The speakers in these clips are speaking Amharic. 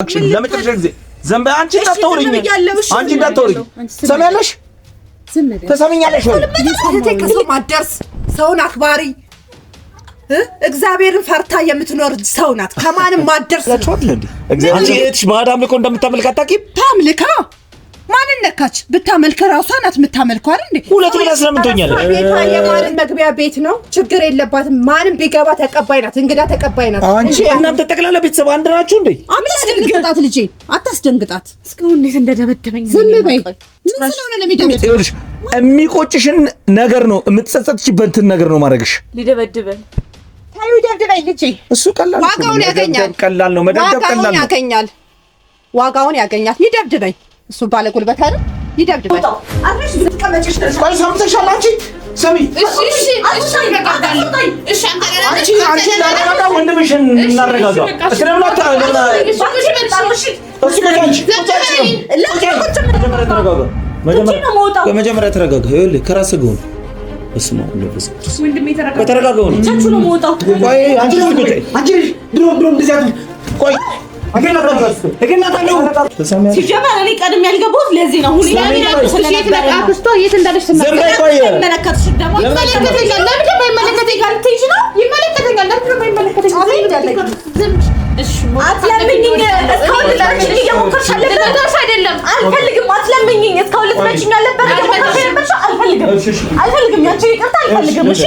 እባክሽን ለመጨረሻ ጊዜ ዝም በይ አንቺ እንዳትወሪኝ ሰማያለሽ ተሰሚኛለሽ ወይ ከሰው ማደርስ ሰውን አክባሪ እግዚአብሔርን ፈርታ የምትኖር ሰው ናት ከማንም ማደርስ አንቺ እህትሽ ባዕድ አምልኮ እንደምታመልክ አታውቂም ታምልካ ማንን ነካች ብታመልክ ራሷ ናት የምታመልከው አይደል እንዴ ሁለት ብላ ስለምን ትሆኛለሽ ቤቷ የማንን መግቢያ ቤት ነው ችግር የለባትም ማንም ቢገባ ተቀባይ ናት እንግዳ ተቀባይ ናት አንቺ እናንተ ጠቅላላ ቤተሰብ አንድ ናችሁ እንዴ አታስደንግጣት ልጄ አታስደንግጣት እስካሁን እንዴት እንደደበደበኝ ዝም በይ ምን ስለሆነ ለሚደበደበኝ የሚቆጭሽን ነገር ነው የምትጸጸትሽበትን ነገር ነው ማድረግሽ ሊደበድበን ታዩ ደብደበኝ ልጄ እሱ ቀላል ዋጋውን ያገኛል ቀላል ነው መደብደብ ቀላል ነው ዋጋውን ያገኛል ይደብድበኝ እሱ ባለ ጉልበት አይደል ይደብድበኝ አርሽ ዝትቀመጭሽ ቆይ ሰምተሻል አንቺ ሰሚ እሺ እናረጋጋለሁ እሺ አንቺ ላረጋጋ ወንድምሽን እናረጋጋ እስለምናታ መጀመሪያ ተረጋጋ ይኸውልህ ከራስህ ጋር በስመ አብ ወመንፈስ ቅዱስ ወንድሜ ተረጋጋ እቻችሁ ነው የምወጣው ቆይ አንቺ ድሮ እንደዚህ አይደል ቆይ ሲጀመር እኔ ቀድሜ ያልገባሁት ለዚህ ነው ሁሉ አክስቷ የት እንዳለች ትመለከትሽ ደግሞ ይመለከተኛል ለምን ደግሞ ይመለከተኛል ትይሽ ነው ይመለከተኛል ለምን ደግሞ ይመለከተኛል እሺ አትለምኝኝ እስካሁን ልትመጪኝ እየሞከርሽ አለበት አይደለም አልፈልግም አትለምኝኝ እስካሁን ልትመጪኝ አለበት እየሞከርሽ አልፈልግም ያንቺ ይቅርታ አልፈልግም እሺ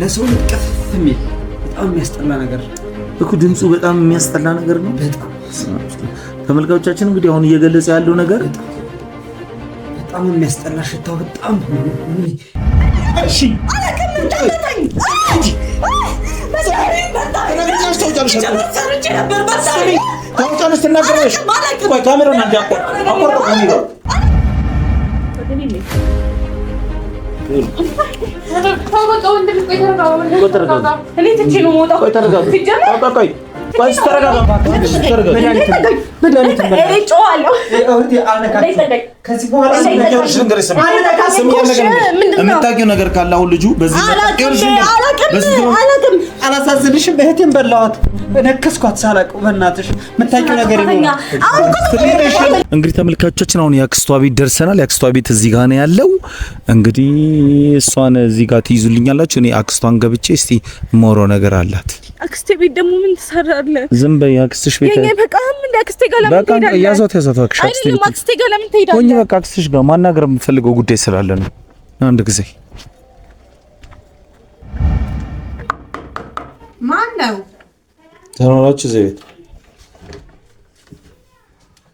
ለሰው ልትቀፍ የሚል በጣም የሚያስጠላ ነገር እኮ ድምፁ በጣም የሚያስጠላ ነገር ነው በጣም ተመልካቾቻችን እንግዲህ አሁን እየገለጸ ያለው ነገር በጣም የሚያስጠላ ሽታው በጣም እሺ የምታውቂው ነገር ካለ አሁን ልጁ በዚህ አላሳዝንሽም እህቴን በላዋት ነከስኳት ሳላውቀው በእናትሽ የምታውቂው ነገር ይኖር እንግዲህ ተመልካቾቻችን አሁን የአክስቷ ቤት ደርሰናል የአክስቷ ቤት እዚህ ጋር ነው ያለው እንግዲህ እሷን እዚህ ጋር ትይዙልኛላችሁ እኔ አክስቷን ገብቼ እስቲ ሞሮ ነገር አላት አክስቴ ቤት ደግሞ ምን ትሰራለህ ዝም በይ አክስትሽ ቤት የኔ በቃ ምን አክስቴ ጋር ለምን ትሄዳለህ በቃ ያዛት አክስቴ ጋር ለምን ትሄዳለህ ወንጂ በቃ አክስትሽ ጋር ማናገር የምፈልገው ጉዳይ ስላለ ነው አንድ ጊዜ ማን ነው ተናላችሁ ዘይት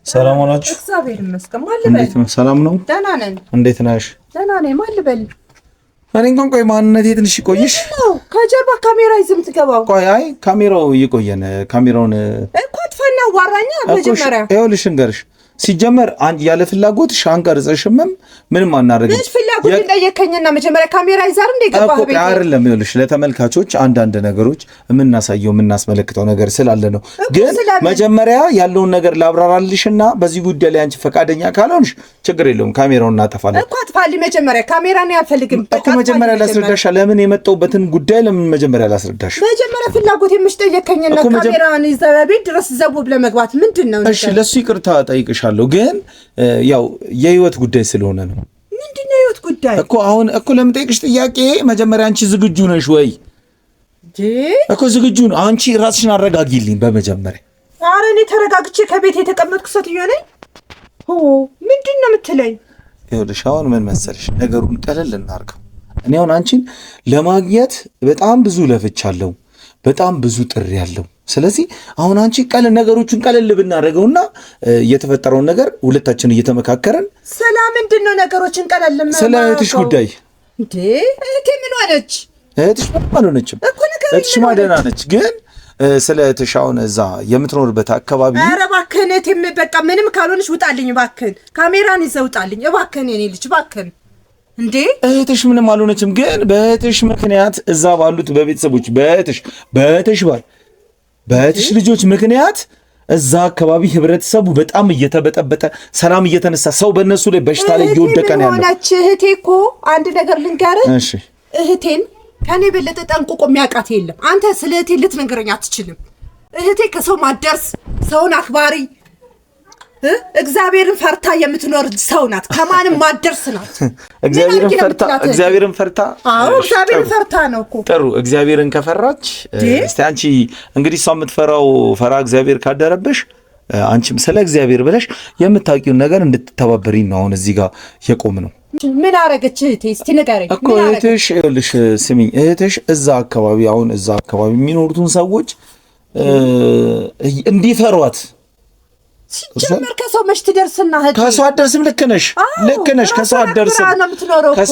ሰላም አላችሁ እግዚአብሔር ይመስገን ማን ልበል እንዴት ነው ሰላም ነው ደህና ነን እንዴት ነሽ ደህና ነኝ ማን ልበል እኔ እንኳን ቆይ ማንነቴ ትንሽ ይቆይሽ ከጀርባ ካሜራ ይዘም ትገባው ቆይ አይ ካሜራው ይቆየን ካሜራውን እኮ አጥፋና ዋራኛ መጀመሪያ ይኸውልሽ እንገርሽ ሲጀመር አንድ ያለ ፍላጎት ሻንቀርጽሽምም ምንም አናረግም ልጅ ፍላጎት እንደየከኝና መጀመሪያ ካሜራ ይዛር እንደገባህ ቤት አይደለም ይኸውልሽ ለተመልካቾች አንዳንድ ነገሮች የምናሳየው የምናስመለክተው ነገር ስላለ ነው ግን መጀመሪያ ያለውን ነገር ላብራራልሽና በዚህ ጉዳይ ላይ አንቺ ፈቃደኛ ካልሆንሽ ችግር የለውም ካሜራውን እናጠፋለን እኮ አጥፋልኝ መጀመሪያ ካሜራ ነው ያልፈልግም እኮ መጀመሪያ ላስረዳሽ ለምን የመጣሁበትን ጉዳይ ለምን መጀመሪያ ላስረዳሽ መጀመሪያ ፍላጎት የምሽጠየከኝና ካሜራን ይዘህ ቤት ድረስ ዘቡብ ለመግባት ምንድነው እሺ ለሱ ይቅርታ ጠይቅሽ ግን ያው የህይወት ጉዳይ ስለሆነ ነው ምንድነው የህይወት ጉዳይ እኮ አሁን እኮ ለምጠይቅሽ ጥያቄ መጀመሪያ አንቺ ዝግጁ ነሽ ወይ እኮ ዝግጁ ነው አንቺ ራስሽን አረጋጊልኝ በመጀመሪያ ኧረ እኔ ተረጋግቼ ከቤት የተቀመጥኩ ሴትዮ ነኝ ምንድነው የምትለኝ ይኸውልሽ አሁን ምን መሰለሽ ነገሩን ቀለል እናድርገው እኔ አሁን አንቺን ለማግኘት በጣም ብዙ ለፍቻለሁ በጣም ብዙ ጥሪ ያለው ስለዚህ አሁን አንቺ ቀለል ነገሮችን ቀለል ብናደርገውና የተፈጠረውን ነገር ሁለታችን እየተመካከረን ሰላም ምንድነው ነገሮችን ቀለል ስለ እህትሽ ጉዳይ እንዴ እህቴ ምን ሆነች እህትሽ ምን ሆነችም እህትሽ ማደና ነች ግን ስለ እህትሽ አሁን እዛ የምትኖርበት አካባቢ ኧረ እባክህን እህቴም በቃ ምንም ካልሆነች ውጣልኝ እባክህን ካሜራን ይዘህ ውጣልኝ እባክህን የኔ ልጅ እባክህን እንዴ እህትሽ ምንም አልሆነችም ግን በእህትሽ ምክንያት እዛ ባሉት በቤተሰቦች በእህትሽ ልጆች ምክንያት እዛ አካባቢ ህብረተሰቡ በጣም እየተበጠበጠ ሰላም እየተነሳ ሰው በእነሱ ላይ በሽታ ላይ እየወደቀ ነው ያለው እህቴ እኮ አንድ ነገር ልንገርህ እሺ እህቴን ከኔ በለጠ ጠንቅቆ የሚያውቃት የለም አንተ ስለ እህቴ ልትነግረኝ አትችልም እህቴ ከሰው ማደርስ ሰውን አክባሪ እግዚአብሔርን ፈርታ የምትኖር ሰው ናት። ከማንም ማደርስ ናት። እግዚአብሔርን ፈርታ አዎ እግዚአብሔርን ፈርታ ነው እኮ። ጥሩ እግዚአብሔርን ከፈራች እስቲ አንቺ እንግዲህ እሷ የምትፈራው ፈራ እግዚአብሔር ካደረብሽ አንቺም ስለ እግዚአብሔር ብለሽ የምታውቂውን ነገር እንድትተባበሪኝ ነው አሁን እዚህ ጋር የቆም ነው። ምን አረገች እህቴ? እስቲ ንገረኝ እኮ እህትሽ ይኸውልሽ ስሚኝ እህትሽ እዛ አካባቢ አሁን እዛ አካባቢ የሚኖሩትን ሰዎች እንዲፈሯት ሲጀመር ከሰው መች ትደርስና እህቴ ከሰው አትደርስም። ልክ ነሽ ከሰው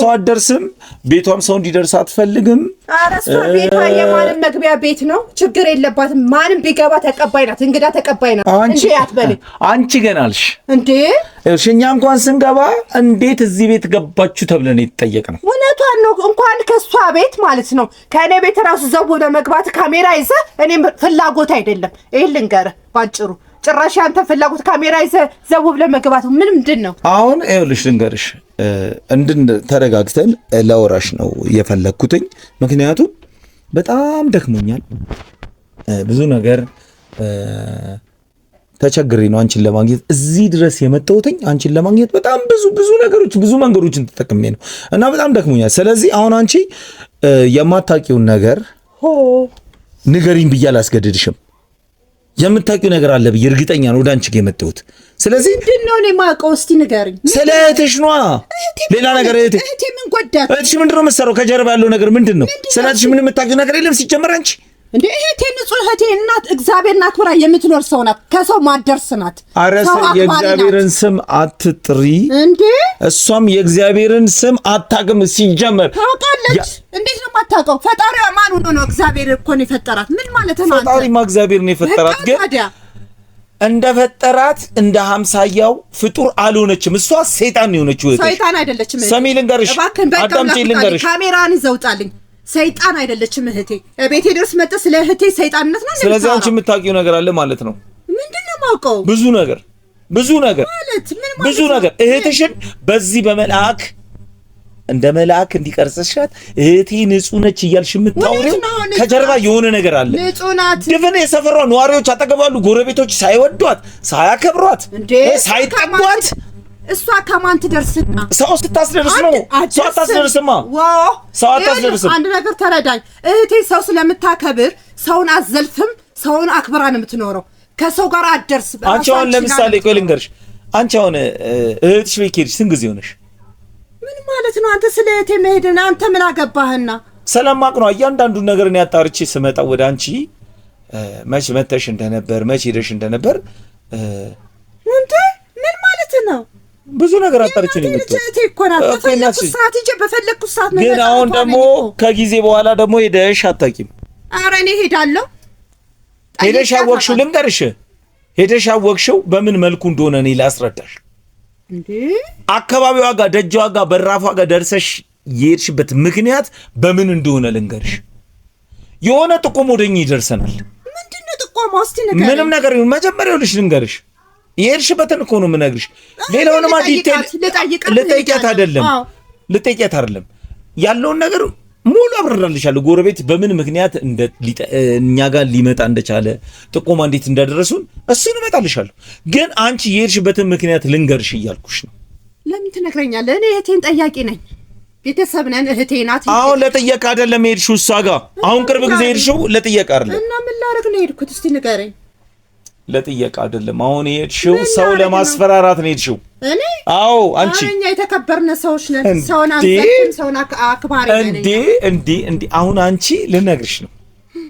አትደርስም። ቤቷም ሰው እንዲደርስ አትፈልግም። ኧረ እሷ ቤቷ የማንም መግቢያ ቤት ነው። ችግር የለባትም። ማንም ቢገባ ተቀባይ ናት። እንግዳ ተቀባይ ናት እንጂ አትበልኝ። አንቺ ገና አልሽ እንዴ እኛ እንኳን ስንገባ እንዴት እዚህ ቤት ገባችሁ ተብለን የተጠየቅነው። እውነቷን ነው። እንኳን ከሷ ቤት ማለት ነው ከእኔ ቤት ራሱ ዘው ለመግባት ካሜራ ይዘህ እኔም ፍላጎት አይደለም። ይሄን ልንገርህ ባጭሩ ጭራሽ አንተ ፍላጎት ካሜራ ይዘህ ዘው ብለህ መግባት ምንድን ነው? አሁን ይኸውልሽ ልንገርሽ ተረጋግተን ለወራሽ ነው የፈለግኩትኝ። ምክንያቱም በጣም ደክሞኛል። ብዙ ነገር ተቸግሬ ነው አንቺን ለማግኘት እዚህ ድረስ የመጣሁትኝ። አንቺን ለማግኘት በጣም ብዙ ነገሮች ብዙ መንገዶችን ተጠቅሜ ነው እና በጣም ደክሞኛል። ስለዚህ አሁን አንቺ የማታውቂውን ነገር ንገሪኝ ብዬ አላስገድድሽም። የምታውቂው ነገር አለ ብዬ እርግጠኛ ነው ወደ አንቺ ጋር የመጣሁት። ስለዚህ ምንድን ነው እኔ የማውቀው? እስቲ ንገሪኝ። ስለ እህትሽ ነዋ። ሌላ ነገር እህቴ ምን ጎዳት? እህትሽ ምንድን ነው የምትሰራው? ከጀርባ ያለው ነገር ምንድን ነው? ስለ እህትሽ ምን የምታውቂው ነገር የለም ሲጀመር አንቺ እንዴ እህቴ ንጹህ እህቴ እናት እግዚአብሔርን አክብራ የምትኖር ሰው ናት። ከሰው ማደርስ ናት። አረሰ የእግዚአብሔርን ስም አትጥሪ እንዴ። እሷም የእግዚአብሔርን ስም አታውቅም ሲጀመር። ታውቃለች። እንዴት ነው የማታውቀው? ፈጣሪዋ ማን ሆኖ ነው? እግዚአብሔር እኮ ነው የፈጠራት። ምን ማለት ነው? ፈጣሪማ እግዚአብሔር ነው የፈጠራት። ግን እንደ ፈጠራት እንደ ሀምሳያው ፍጡር አልሆነችም። እሷ ሰይጣን ነው የሆነችው። ሰይጣን አይደለችም። ሰሚ ልንገርሽ፣ አዳምጪ ልንገርሽ፣ ካሜራን ይዘውጣልኝ። ሰይጣን አይደለችም እህቴ። ቤቴ ድረስ መጣ ስለ እህቴ ሰይጣንነት ነው። ስለዚህ አንቺ የምታውቂው ነገር አለ ማለት ነው። ምንድነው የማውቀው? ብዙ ነገር ማለት ምን ማለት ብዙ ነገር እህትሽን በዚህ በመልአክ እንደ መልአክ እንዲቀርጽሻት እህቴ ንጹህ ነች እያልሽ የምታወሪው ከጀርባ የሆነ ነገር አለ። ንጹህ ናት። ድፍን የሰፈሯ ነዋሪዎች አጠገባሉ ጎረቤቶች ሳይወዷት ሳያከብሯት ሳይጠቧት እሷ ከማን ትደርስና? ሰው ስታስደርስ ነው። ሰው አታስደርስማ። ሰው አታስደርስም። አንድ ነገር ተረዳኝ እህቴ። ሰው ስለምታከብር ሰውን አዘልፍም፣ ሰውን አክብራ ነው የምትኖረው። ከሰው ጋር አደርስ። አንቺ አሁን ለምሳሌ ቆይ ልንገርሽ፣ አንቺ አሁን እህትሽ ቤት ሄድሽ ስንት ጊዜ ሆነሽ? ምን ማለት ነው? አንተ ስለ እህቴ መሄድና አንተ ምን አገባህና? ስለማቅ ነው እያንዳንዱን ነገር እኔ አጣርቼ ስመጣ ወደ አንቺ መች መተሽ እንደነበር መች ሄደሽ እንደነበር እንዴ ምን ማለት ነው? ብዙ ነገር አጣርቼ ነው የመጣሁት። እህቴ እኮ ናት። በፈለኩት ሰዓት ሂጅ፣ በፈለኩት ሰዓት ነው። ግን አሁን ደግሞ ከጊዜ በኋላ ደግሞ ሄደሽ አታውቂም። ኧረ እኔ ሄዳለሁ። ሄደሽ አወቅሽው፣ ልንገርሽ፣ ሄደሽ አወቅሽው በምን መልኩ እንደሆነ እኔ ላስረዳሽ። እንዴ አካባቢዋ ጋር ደጃዋ ጋር በራፏ ጋር ደርሰሽ የሄድሽበት ምክንያት በምን እንደሆነ ልንገርሽ። የሆነ ጥቆም ወደኛ ይደርሰናል። ምንድነው ጥቆማው? እስቲ ንገረኝ። ምንም ነገር ይሁን መጀመሪያው ልሽ ልንገርሽ። የሄድሽበትን እኮ ነው የምነግርሽ። ሌላውንማ ዲቴል ልጠይቂያት አይደለም ያለውን ነገር ሙሉ አብራራልሻለሁ። ጎረቤት በምን ምክንያት እኛ ጋር ሊመጣ እንደቻለ ጥቆማ እንዴት እንዳደረሱን እሱን እመጣልሻለሁ። ግን አንቺ የሄድሽበትን ምክንያት ልንገርሽ እያልኩሽ ነው። ለምን ትነግረኛለህ? እኔ እህቴን ጠያቂ ነኝ። ቤተሰብ ነን። እህቴ ናት። አሁን ለጥየቃ አይደለም የሄድሽው እሷ ጋር። አሁን ቅርብ ጊዜ ሄድሽው ለጥየቃ አይደለም። እና ምን ላደርግ ነው የሄድኩት? እስቲ ንገረኝ። ለጥየቃ አይደለም አሁን የሄድሽው ሰው ለማስፈራራት ነው የሄድሽው። እኔ አዎ አንቺ እኛ የተከበርነ ሰዎች ነን። ሰውን አንዘልም፣ ሰውን አክባሪ ነን። እንዴ አሁን አንቺ ልነግርሽ ነው።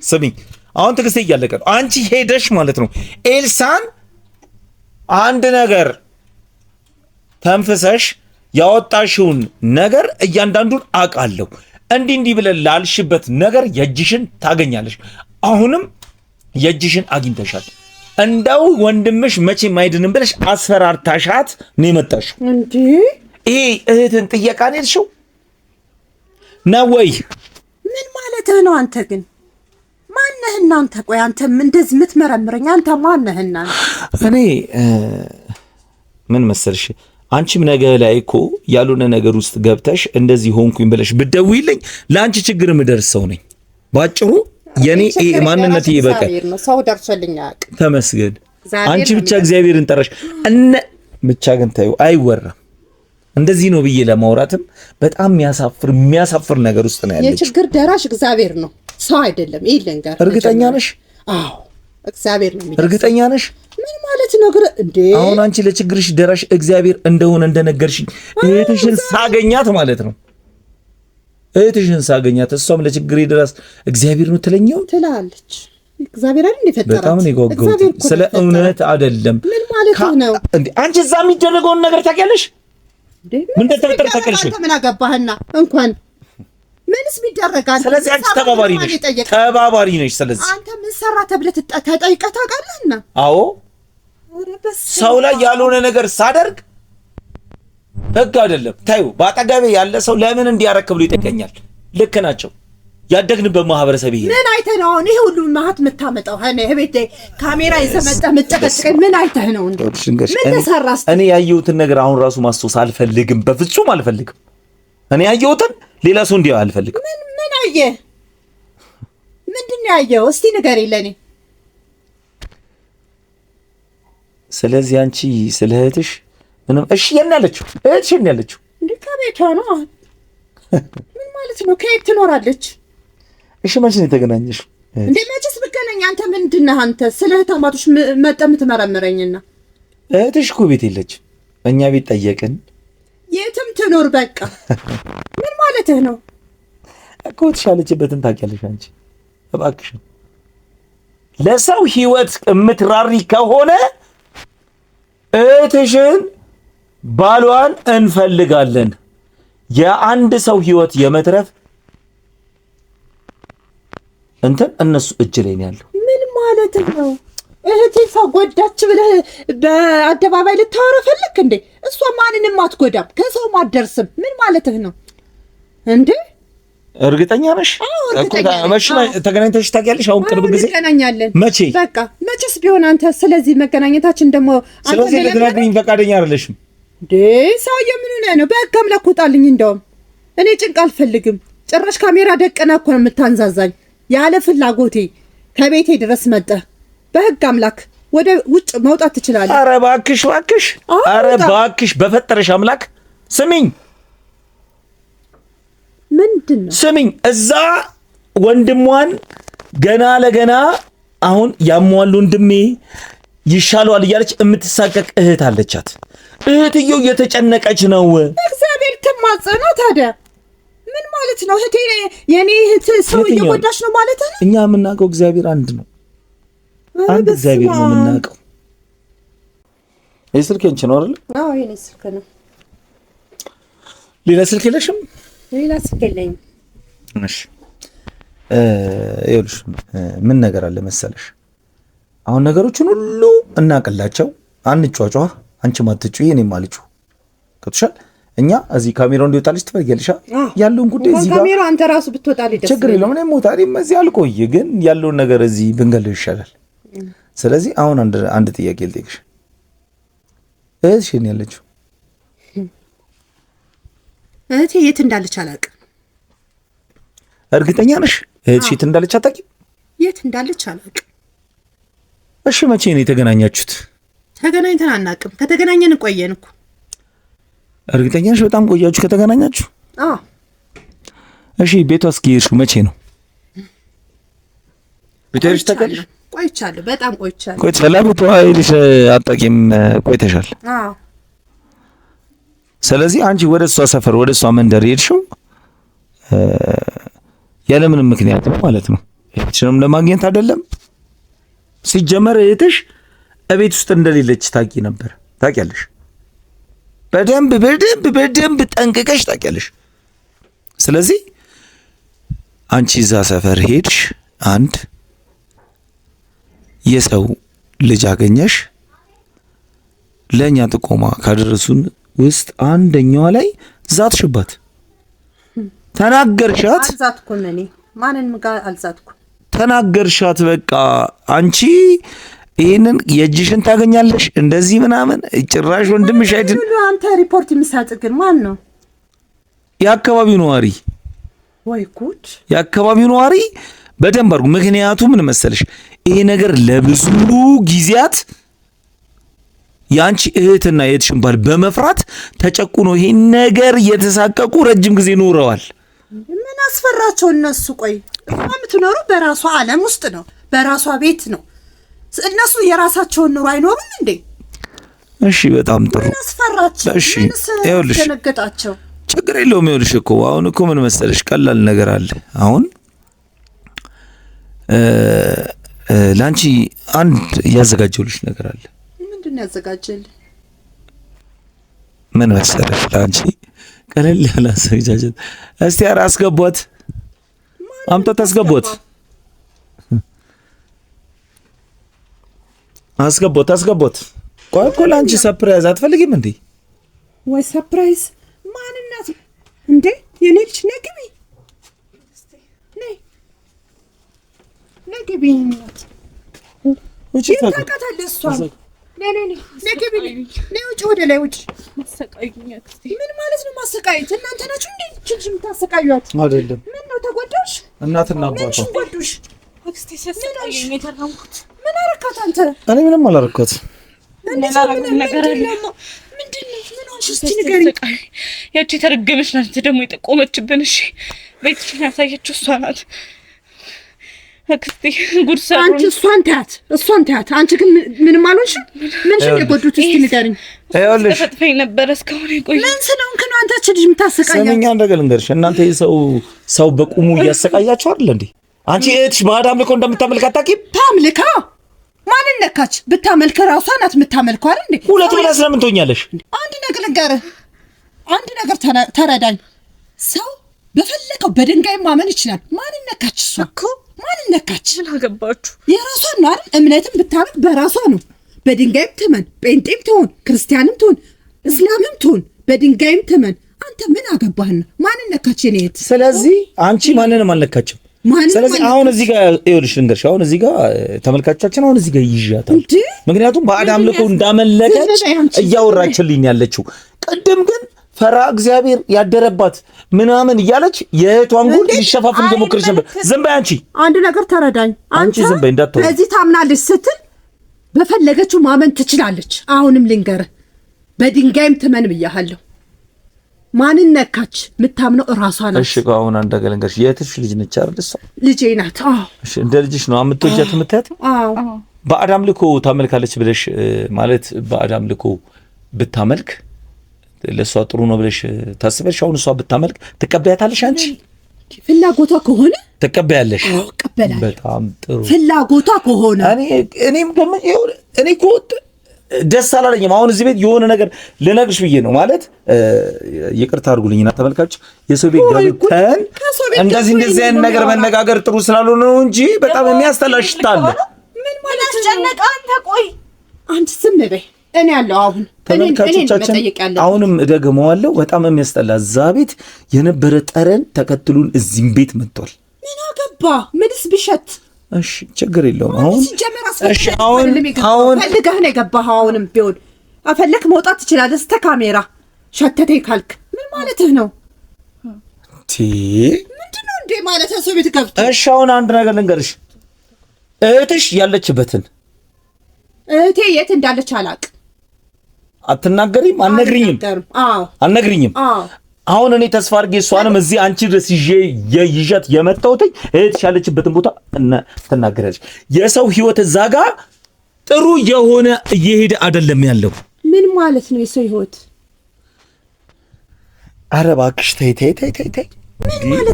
ስሚኝ አሁን ትዕግስቴ እያለቀ ነው። አንቺ ሄደሽ ማለት ነው ኤልሳን አንድ ነገር ተንፍሰሽ ያወጣሽውን ነገር እያንዳንዱን አውቃለሁ። እንዲህ ብለን ላልሽበት ነገር የእጅሽን ታገኛለሽ። አሁንም የእጅሽን አግኝተሻል። እንደው ወንድምሽ መቼም አይድንም ብለሽ አስፈራርታሻት ነው የመጣሽው። እንዴ ይሄ እህትን ጥየቃ ነው የሄድሽው ነው ወይ? ምን ማለትህ ነው? አንተ ግን ማነህና? አንተ ቆይ አንተ እንደዚህ የምትመረምረኝ አንተ ማነህና? እኔ ምን መሰልሽ አንቺም ነገ ላይ እኮ ያልሆነ ነገር ውስጥ ገብተሽ እንደዚህ ሆንኩኝ ብለሽ ብትደውይልኝ ለአንቺ ችግር የምደርስ ሰው ነኝ። ባጭሩ የኔ ማንነት ይበቃ ሰው ደርሶልኝ አያውቅም። ተመስገን። አንቺ ብቻ እግዚአብሔርን ጠራሽ እነ ብቻ ግን ታዩ አይወራም። እንደዚህ ነው ብዬ ለማውራትም በጣም የሚያሳፍር ነገር ውስጥ ነው ያለችው። የችግር ደራሽ እግዚአብሔር ነው ሰው አይደለም። ይሄን ጋር እርግጠኛ ነሽ? አዎ እግዚአብሔር ነው የሚደርስ። እርግጠኛ ነሽ? ምን ማለት ነው እንዴ? አሁን አንቺ ለችግርሽ ደራሽ እግዚአብሔር እንደሆነ እንደነገርሽኝ እህትሽን ሳገኛት ማለት ነው እህትሽን ሳገኛት እሷም ለችግሬ ድረስ እግዚአብሔር ነው ትለኛው ትላለች። እግዚአብሔር አይደል እንደፈጠራት በጣም ነው የጓጓሁት። ስለ እውነት አይደለም። ምን ማለት ነው እንዴ? አንቺ እዛ የሚደረገውን ነገር ታውቂያለሽ? ምን እንደተፈጠረ ታውቂያለሽ? ምን አገባህና እንኳን ምንስ ቢደረጋል? ስለዚህ አንቺ ተባባሪ ነሽ። ስለዚህ አንተ ምን ሰራ ተብለህ ተጠይቀህ ታውቃለህና? አዎ ሰው ላይ ያልሆነ ነገር ሳደርግ ህግ አይደለም። ታዩ በአጠገቤ ያለ ሰው ለምን እንዲያረክ ብሎ ይጠይቀኛል። ልክ ናቸው። ያደግንበት ማህበረሰብ ይሄ ምን አይተህ ነው አሁን ይሄ ሁሉ ማህት የምታመጣው? እቤቴ ካሜራ ይዘህ መጣህ የምትጨቀጭቀኝ ምን አይተህ ነው እንዴ? ምን ተሰራስ? እኔ ያየሁትን ነገር አሁን ራሱ ማስታወስ አልፈልግም፣ በፍጹም አልፈልግም። እኔ ያየሁትን ሌላ ሰው እንዲያው አልፈልግም። ምን አየህ? ምንድን ነው ያየው? እስቲ ንገረኝ ለኔ። ስለዚህ አንቺ ስለ እህትሽ ምንም እሺ የኔ ያለችው እህትሽ የኔ ያለችው እንዴ? ከቤቷ ነው። ምን ማለት ነው? ከየት ትኖራለች? እሺ መቼ ነው የተገናኘሽው? እንዴ መቼስ ብገናኝ አንተ ምንድን ነህ አንተ? ስለ እህት አማቶች መጠህ የምትመረምረኝና? እህትሽ እኮ ቤት የለችም። እኛ ቤት ጠየቅን። የትም ትኖር በቃ። ምን ማለትህ ነው እኮ? ትሻለችበትን ታውቂያለሽ አንቺ። እባክሽን ለሰው ህይወት የምትራሪ ከሆነ እህትሽን ባሏን እንፈልጋለን። የአንድ ሰው ህይወት የመትረፍ እነሱ እጅ ላይ ነው ያለው። ምን ማለት ነው? እህቴ ሰው ጎዳች ብለህ በአደባባይ ልታወራ ፈለክ እንዴ? እሷ ማንንም አትጎዳም፣ ከሰውም አትደርስም። ምን ማለትህ ነው እንዴ? እርግጠኛ ነሽ? መቼ ተገናኝተሽ ታውቂያለሽ? አሁን ቅርብ ጊዜ እንገናኛለን። መቼ? በቃ መቼስ ቢሆን አንተ ስለዚህ መገናኘታችን ደግሞ ስለዚህ ልትነግሪኝ ፈቃደኛ አይደለሽም እንዴ? ሰውዬው ምን ሆነህ ነው? በህግ አምላክ ውጣልኝ። እንደውም እኔ ጭንቅ አልፈልግም። ጭራሽ ካሜራ ደቅና እኮ ነው የምታንዛዛኝ። ያለ ፍላጎቴ ከቤቴ ድረስ መጠህ በህግ አምላክ ወደ ውጭ መውጣት ትችላለህ። ኧረ እባክሽ እባክሽ፣ ኧረ እባክሽ በፈጠረሽ አምላክ ስሚኝ። ምንድን ነው ስሚኝ፣ እዛ ወንድሟን ገና ለገና አሁን ያሟል ወንድሜ ይሻለዋል እያለች የምትሳቀቅ እህት አለቻት። እህትየው እየተጨነቀች ነው። እግዚአብሔር ትማጸና። ታዲያ ምን ማለት ነው? እህቴ የኔ እህት ሰው እየጎዳች ነው ማለት ነው? እኛ የምናውቀው እግዚአብሔር አንድ ነው። አንድ እግዚአብሔር ነው የምናውቀው። ይህ ስልክ አንቺ ነው አይደል? አዎ የኔ ስልክ ነው። ሌላ ስልክ የለሽም? ሌላ ስልክ የለኝም። እሺ ይኸውልሽ ምን ነገር አለ መሰለሽ፣ አሁን ነገሮችን ሁሉ እናቀላቸው፣ አንጫጫ፣ አንቺም አትጩይ እኔም አልጩህ። ከተሻል እኛ እዚህ ካሜራው እንዲወጣልሽ ትፈልጊያለሽ? ያለውን ጉዳይ እዚህ ጋር ካሜራው አንተ ራሱ ብትወጣልኝ ደስ ችግር የለውም። እኔም እኔም እዚህ አልቆይ፣ ግን ያለውን ነገር እዚህ ብንገለው ይሻላል። ስለዚህ አሁን አንድ ጥያቄ ልጠይቅሽ። እህትሽ የት ነው ያለችው? እህቴ የት እንዳለች አላውቅም። እርግጠኛ ነሽ እህትሽ የት እንዳለች አታውቂም? የት እንዳለች አላውቅም። እሺ መቼ ነው የተገናኛችሁት? ተገናኝተን አናውቅም። ከተገናኘን ቆየን እኮ። እርግጠኛ ነሽ? በጣም ቆያችሁ ከተገናኛችሁ? አዎ። እሺ ቤቷ እስኪ ሄድሽው መቼ ነው? ቤቷ ሄድሽ ታውቂያለሽ? ቆይቻለሁ፣ በጣም ቆይቻለሁ። ቆይተሻል? ቤቷ ሄድሽ አታውቂም? ቆይተሻል። አዎ። ስለዚህ አንቺ ወደ እሷ ሰፈር ወደ እሷ መንደር ሄድሽው ያለምንም ምክንያት ነው ማለት ነው። እህትሽንም ለማግኘት አይደለም። ሲጀመር እህትሽ እቤት ውስጥ እንደሌለች ታውቂ ነበር። ታውቂያለሽ፣ በደንብ ጠንቅቀሽ ታውቂያለሽ። ስለዚህ አንቺ እዛ ሰፈር ሄድሽ፣ አንድ የሰው ልጅ አገኘሽ። ለእኛ ጥቆማ ካደረሱን ውስጥ አንደኛዋ ላይ ዛትሽባት፣ ተናገርሻት። አልዛትኩም፣ እኔ ማንንም ጋር አልዛትኩም። ተናገርሻት። በቃ አንቺ ይሄንን የእጅሽን ታገኛለሽ እንደዚህ ምናምን። ጭራሽ ወንድምሽ አይደል? አንተ ሪፖርት የሚሰጥ ግን ማን ነው? የአካባቢው ነዋሪ። ወይ ጉድ! የአካባቢው ነዋሪ በደንብ አድርጉ። ምክንያቱ ምን መሰለሽ ይሄ ነገር ለብዙ ጊዜያት ያንቺ እህትና የትሽን ባል በመፍራት ተጨቁኖ ይሄ ነገር እየተሳቀቁ ረጅም ጊዜ ኖረዋል። ምን አስፈራቸው እነሱ? ቆይ የምትኖሩ በራሷ ዓለም ውስጥ ነው፣ በራሷ ቤት ነው። እነሱ የራሳቸውን ኑሮ አይኖሩም እንዴ? እሺ በጣም ጥሩ። ምን አስፈራቸው? እሺ ይኸውልሽ ደነገጣቸው። ችግር የለውም። ይኸውልሽ እኮ አሁን እኮ ምን መሰለሽ ቀላል ነገር አለ። አሁን ላንቺ አንድ ያዘጋጀውልሽ ነገር አለ። ምንድነው ያዘጋጀልኝ? ምን መሰለሽ ላንቺ ቀለል ያለ አዘጋጀት። እስቲ ኧረ አስገቧት፣ አምጣት፣ አስገቧት፣ አስገቧት፣ አስገቧት። ቆይ እኮ ላንቺ ሰርፕራይዝ አትፈልጊም እንዴ? ወይ ሰርፕራይዝ ማንናት እንዴ? የኔ ልጅ ነግቢ፣ ነግቢ እናት ውጪ ታውቃታለህ እሷን። ነግቢ፣ ውጭ፣ ወደ ላይ ውጭ። ምን ማለት ነው ማሰቃየት? እናንተ ናችሁ እንዴ ችግር የምታሰቃዩት? አይደለም። ምን ነው ተጎዳሽ? እናትና አባቷ ምን ጎዱሽ? ምን አረካት አንተ? እኔ ምንም አላረካት። ያቺ የተረገመች ናት ደግሞ የጠቆመችብን። እሺ ቤትሽን ያሳየችው እሷ ናት። አክስቴ ጉድ ሰሩ። አንቺ እሷን ተያት። አንቺ ግን ምንም አልሆንሽም። ምንሽን የጎዱት እስቲ ንገሪኝ። ይኸውልሽ ተፈጥፈኝ ነበር እስካሁን የቆየው። ምን ስለሆንክ ነው አንተ ልጅ የምታሰቃያት? ስሚኝ አንድ ነገር ልንገርሽ። እናንተ ሰው በቁሙ እያሰቃያችሁ አይደል እንዴ? አንቺ እህትሽ ባዕድ አምልኮ እንደምታመልክ አታውቂም? ታምልካ ማንን ነካች? ብታመልክ ራሷ ናት የምታመልከው አይደል እንዴ? ሁለት ብላ ስለምን ትሆኛለሽ? አንድ ነገር ልንገርህ፣ አንድ ነገር ተረዳኝ። ሰው በፈለከው በድንጋይ ማመን ይችላል። ማንን ነካች? እሷ እኮ ማንን ነካች? ምን አገባችሁ? የራሷን ነው አይደል? እምነትም ብታረግ በራሷ ነው። በድንጋይም ትመን፣ ጴንጤም ትሆን፣ ክርስቲያንም ትሆን፣ እስላምም ትሆን፣ በድንጋይም ትመን። አንተ ምን አገባህና? ማንን ነካች? የኔ እህት። ስለዚህ አንቺ ማንንም አልነካችም። ስለዚህ አሁን እዚህ ጋር ይኸውልሽ ልንገርሽ፣ አሁን እዚህ ጋር ተመልካቾቻችን አሁን እዚህ ጋር ይዣታል። ምክንያቱም ባዕድ አምልኮ እንዳመለከች እያወራችልኝ ያለችው። ቅድም ግን ፈራ እግዚአብሔር ያደረባት ምናምን እያለች የእህቷን ጉድ ሊሸፋፍን እየሞከረች ነበር። ዝም በይ አንቺ። አንድ ነገር ተረዳኝ። አንቺ ዝም በይ እንዳትወሪ። እዚህ ታምናለች ስትል በፈለገችው ማመን ትችላለች። አሁንም ልንገርህ፣ በድንጋይም ትመን ብያለሁ። ማንን ነካች? የምታምነው እራሷ ናት። እሺ አሁን አንድ ነገር ልንገርሽ፣ የእህትሽ ልጅ ነች አይደል? እሷ ልጄ ናት። አዎ እሺ፣ እንደ ልጅሽ ነው የምትወጃት የምታያት? አዎ። ባዕድ አምልኮ ታመልካለች ብለሽ ማለት ባዕድ አምልኮ ብታመልክ ለእሷ ጥሩ ነው ብለሽ ታስበሽ? አሁን እሷ ብታመልክ ትቀበያታለሽ? አንቺ ፍላጎቷ ከሆነ ትቀበያለሽ? አዎ እቀበላለሁ። በጣም ጥሩ። ፍላጎቷ ከሆነ እኔም ደግሞ እኔ እኮ ደስ አላለኝም። አሁን እዚህ ቤት የሆነ ነገር ልነግርሽ ብዬ ነው ማለት ይቅርታ አድርጉልኝና ተመልካች፣ የሰው ቤት ገብተን እንደዚህ አይነት ነገር መነጋገር ጥሩ ስላልሆነ ነው እንጂ በጣም የሚያስጠላሽ ታለ። ምን ማለት ጨነቀ? አንተ ቆይ አንተ ዝም በይ። እኔ ያለው አሁን ተመልካቾቻችን አሁንም እደግመዋለሁ፣ በጣም የሚያስጠላ እዛ ቤት የነበረ ጠረን ተከትሉን እዚህም ቤት መጥቷል። ምን አገባ? ምንስ ቢሸት? እሺ ችግር የለውም። አሁን እሺ አሁን ፈልገህ ነው የገባኸው። አሁንም ቢሆን አፈለክ መውጣት ትችላለህ። እስከ ካሜራ ሸተተኝ ካልክ ምን ማለትህ ነው? ምንድነው እንዴ ማለት ሰው ቤት ገብቶ? እሺ አሁን አንድ ነገር ልንገርሽ፣ እህትሽ ያለችበትን። እህቴ የት እንዳለች አላውቅም። አትናገሪም? አልነግሪኝም? አዎ አልነግሪኝም? አዎ አሁን እኔ ተስፋ አድርጌ እሷንም እዚህ አንቺ ድረስ ይዣት የመጣሁት እህትሽ ያለችበትን ቦታ ትናገራለች። የሰው ህይወት እዛ ጋር ጥሩ የሆነ እየሄደ አይደለም ያለው። ምን ማለት ነው የሰው ህይወት? ኧረ እባክሽ ተይ።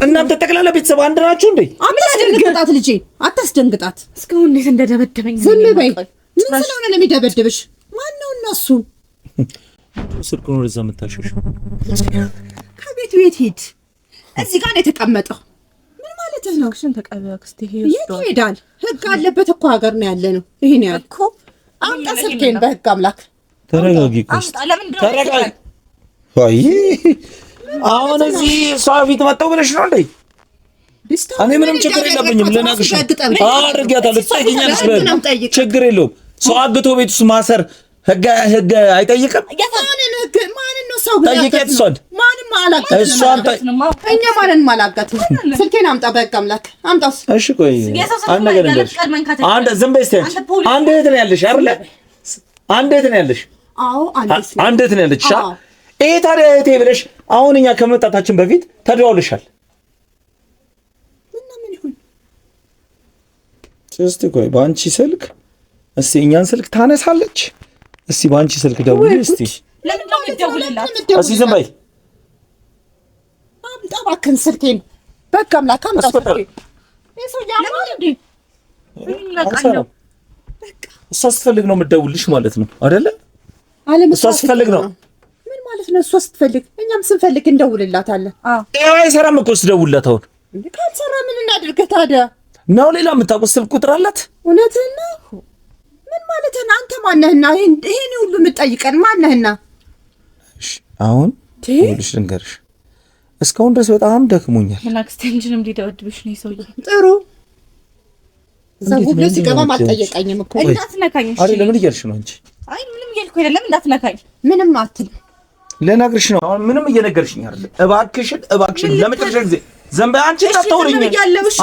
እናንተ ጠቅላላ ቤተሰብ አንድ ናችሁ እንዴ? አታስደንግጣት ልጄ፣ አታስደንግጣት። እስካሁን እንዴት እንደደበደበኝ ዝም በይ። ምን ስለሆነ ነው የሚደበድብሽ? ማነው እነሱ? ስልኩን ወደዛ የምታሸሹ ከቤት ቤት ሂድ። እዚህ ጋር ነው የተቀመጠው። ምን ማለት ነው? ሽን ተቀበያ ክስቲ ይሄዳል። ህግ አለበት እኮ ሀገር ነው ያለ ነው። ይሄን ያህል እኮ አምጣ ስልኬን። በህግ አምላክ ተረጋጊ። ተረጋጊ። ወይ አሁን እዚህ እሷ ፊት መጣው ብለሽ ነው እንዴ? እኔ ምንም ችግር የለብኝም። ልናግሽ አድርጊያታለሁ። ትጠይቂኛለሽ። ችግር የለውም። ሰው አግቶ ቤት ውስጥ ማሰር ህግ አይጠይቅም። ማንን ነው ሰው ጠይቄት እሷን ማንም አላጋትም። እኛ ማንንም አላጋትም። ስልኬን አምጣ፣ በህግ አምላክ አምጣው። እሺ ቆይ አንድ ነገር እንደሽ አንድ ዝም በይ እስቲ አንድ እህት ነው ያለሽ አይደል? አንድ እህት ነው ያለሽ? አዎ አንድ እህት ነው ያለሽ። ይሄ ታዲያ እህቴ ብለሽ አሁን እኛ ከመጣታችን በፊት ተደዋውልሻል። ምን ይሁን እስቲ ቆይ በአንቺ ስልክ እስቲ እኛን ስልክ ታነሳለች። እስቲ በአንቺ ስልክ ደውዪ እስቲ። ለምን ነው የምትደውልላት? እስቲ ዝም በይ። አምጣ እባክህን ስልኬን። በቃ አምላክ አምጣ ስልኬን። እሱ ያማል እንዴ? እሷ ስትፈልግ ነው የምትደውልሽ ማለት ነው አይደለ? እሷ ስትፈልግ ነው። ምን ማለት ነው? እሷ ስትፈልግ እኛም ስንፈልግ እንደውልላታለን። ይኸው አይሰራም እኮ ስደውልላት። አሁን ካልሰራ ምን እናድርግ ታዲያ? ነው ሌላ የምታውቁት ስልክ ቁጥር አላት? እውነትህን ነው። ምን ማለት ነው? አንተ ማነህና ይሄን ሁሉ የምትጠይቀን ማነህና? እሺ አሁን ልሽ ልንገርሽ፣ እስካሁን ድረስ በጣም ደክሞኛል። ላክስቴንጅንም ሊደወድብሽ ነው ሰውዬ። ጥሩ ሰው ሁሉ ሲገባም አልጠየቀኝም እኮ። እንዳትነካኝ እሺ። አይደል? ምን እያልሽ ነው አንቺ? አይ ምንም እያልኩ አይደለም፣ እንዳትነካኝ። ምንም አትልም። ልነግርሽ ነው። አሁን ምንም እየነገርሽኝ አይደለም። እባክሽን ለመጨረሻ ጊዜ ዘንበ አንቺ እንዳታወሪኝ፣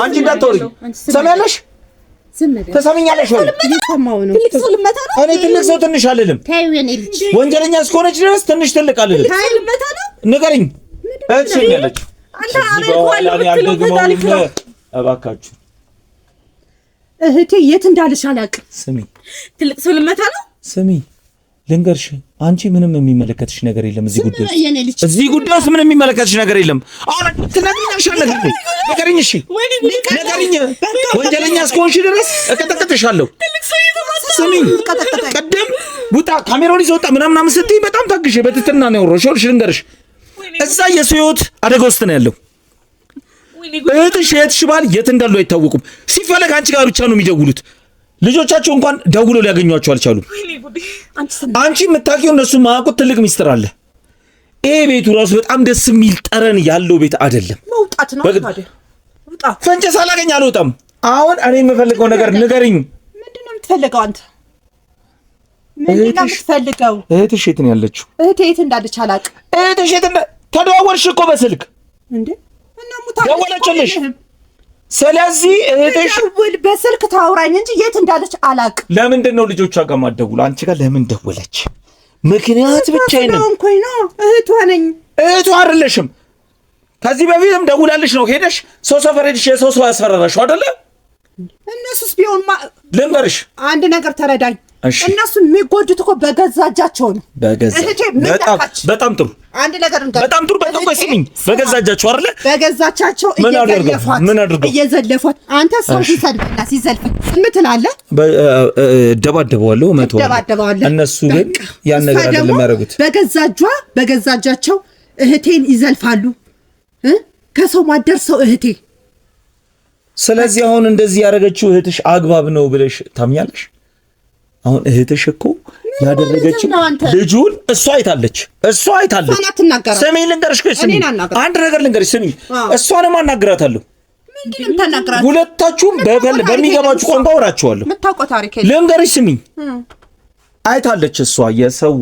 አንቺ እንዳታወሪኝ። ሰሚያለሽ? ተሰሚኛለሽ ወይ? እየሰማሁ ነው። ትልቅ ሰው ልመታ ነው። እኔ ትልቅ ሰው ትንሽ አልልም። ታዩ የኔ ልጅ ወንጀለኛ እስከሆነች ድረስ ትንሽ ትልቅ አልልም። ታዩ ልመታ ነው። ንገሪኝ። እሺ ያለች አንተ አሬ እባካችሁ እህቴ የት እንዳለሽ አላውቅም። ስሚ፣ ትልቅ ሰው ልመታ ነው። ስሚ ልንገርሽ፣ አንቺ ምንም የሚመለከትሽ ነገር የለም እዚህ ጉዳይ ውስጥ። የኔ ልጅ እዚህ ጉዳይ ውስጥ ምንም የሚመለከትሽ ነገር የለም። አሁን ትነግሪኛለሽ። ንገሪኝ። እሺ ንገሪኝ። ወንጀለኛ እስከሆንሽ ድረስ እቀጠቅጥሻለሁ። ስሚ ቀደም ውጣ፣ ካሜራውን ይዘው ወጣ ምናምን ስትይ በጣም ታግሼ በትትና ነው ያወራሁሽ። ይኸውልሽ ልንገርሽ፣ እዛ የሰው ሕይወት አደጋ ውስጥ ነው ያለው። እህትሽ ባል የት እንዳሉ አይታወቁም። ሲፈለግ አንቺ ጋር ብቻ ነው የሚደውሉት። ልጆቻቸው እንኳን ደውለው ሊያገኟቸው አልቻሉም። አንቺ የምታውቂው እነሱ ማያውቁት ትልቅ ሚስጥር አለ። ይሄ ቤቱ ራሱ በጣም ደስ የሚል ጠረን ያለው ቤት አይደለም። መውጣት ነው ታዲያ። ውጣ። ፈንጨ ሳላገኝ አልወጣም። አሁን እኔ የምፈልገው ነገር ንገሪኝ። ምንድን ነው የምትፈልገው አንተ? ምንድን ነው የምትፈልገው? እህትሽ የት ነው ያለችው? እህቴ የት እንዳለች አላውቅም። እህትሽ የት ተደዋወልሽ እኮ በስልክ እንዴ? እና ሙታ ደወለችልሽ። ስለዚህ እህትሽ በስልክ ታውራኝ እንጂ የት እንዳለች አላውቅም። ለምንድን ነው ልጆቿ ጋር ማትደውሉ? አንቺ ጋር ለምን ደወለች? ምክንያት ብቻ ነው እንኳን ነው እህቷ ነኝ። እህቷ አይደለሽም። ከዚህ በፊትም ደውላልሽ ነው ሄደሽ ሰው ሰፈር ሄደሽ የሰው ሰው ያስፈራራሽው አይደለ? እነሱስ ቢሆን ልንገርሽ አንድ ነገር ተረዳኝ። እነሱ የሚጎዱት እኮ በገዛ እጃቸው ነው። በጣም ጥሩ አንድ ነገር በጣም ጥሩ። በጣም ቆይስልኝ። በገዛ እጃቸው አይደለ? በገዛቻቸው እየዘለፏት አንተ ሰው ሲሰድብና ሲዘልፍ ምን ትላለህ? ደባደባዋለሁ መተዋለሁ። እነሱ ግን ያን ነገር አይደለም ያደረጉት። በገዛ እጃቸው እህቴን ይዘልፋሉ። ከሰው ማደርሰው እህቴ። ስለዚህ አሁን እንደዚህ ያደረገችው እህትሽ አግባብ ነው ብለሽ ታምኛለሽ? አሁን እህትሽ እኮ ያደረገችው ልጁን እሷ አይታለች። ስሚ ልንገርሽ፣ አንድ ነገር ልንገርሽ፣ ስሚ። እሷንም አናግራታለሁ። ሁለታችሁም በሚገባችሁ ቋንቋ አወራችኋለሁ። ልንገርሽ፣ ስሚ። አይታለች እሷ የሰው